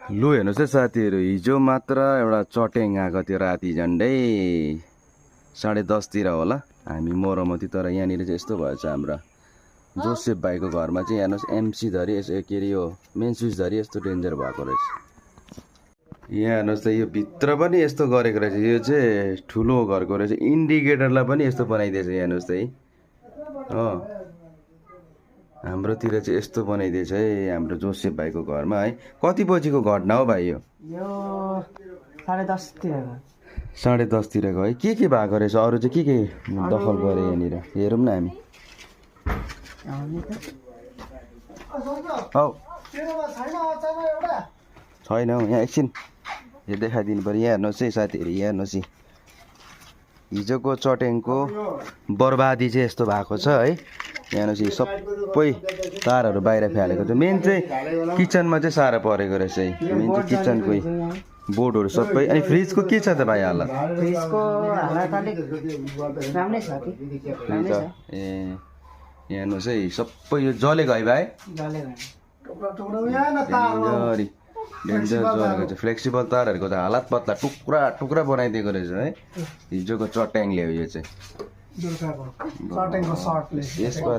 लु हेर्नुहोस् है साथीहरू, हिजो मात्र एउटा चट्याङ आएको थियो राति झन्डै 10:30 होला। हामी मरमती, तर यहाँनिर चाहिँ यस्तो भएछ, हाम्रा जोसेफ भाइको घरमा चाहिँ हेर्नुहोस् एमसी धरी के अरे यो मेन स्विच धरी यस्तो डेन्जर भएको रहेछ। यहाँ हेर्नुहोस् त, यो भित्र पनि यस्तो गरेको रहेछ। यो चाहिँ ठुलो घरको रहेछ, इन्डिकेटरलाई पनि यस्तो बनाइदिएछ। हेर्नुहोस् त है, हाम्रोतिर चाहिँ यस्तो बनाइदिएछ है हाम्रो जोसेफ भाइको घरमा है। कति बजीको घटना हो भाइ? यो 10:30 तिरको है। के भएको रहेछ? अरू चाहिँ के दखल गरे यहाँनिर? हेरौँ न हामी। हौ छैन हौ, यहाँ एकछिन यो देखाइदिनु पऱ्यो। यहाँ हेर्नुहोस् है साथीहरू, यहाँ हेर्नुहोस् है, हिजोको चट्याङको बर्बादी चाहिँ यस्तो भएको छ है। यहाँ हेर्नुहोस्, सबै तारहरू बाहिर फ्यालेको थियो। मेन चाहिँ किचनमा चाहिँ साह्रो परेको रहेछ है। मेन चाहिँ किचनकै बोर्डहरू सबै। अनि फ्रिजको के छ त भाइ हालत? फ्रिजको हालत अलिक राम्रै छ कि? राम्रै छ। ए यहाँ हेर्नुहोस् है, सबै यो जलेको है भाइ? डेन्जर जलेको छ। फ्लेक्सिबल तारहरूको त हालत पत्ला, टुक्रा टुक्रा बनाइदिएको रहेछ है हिजोको चट्याङले। यो चाहिँ यसको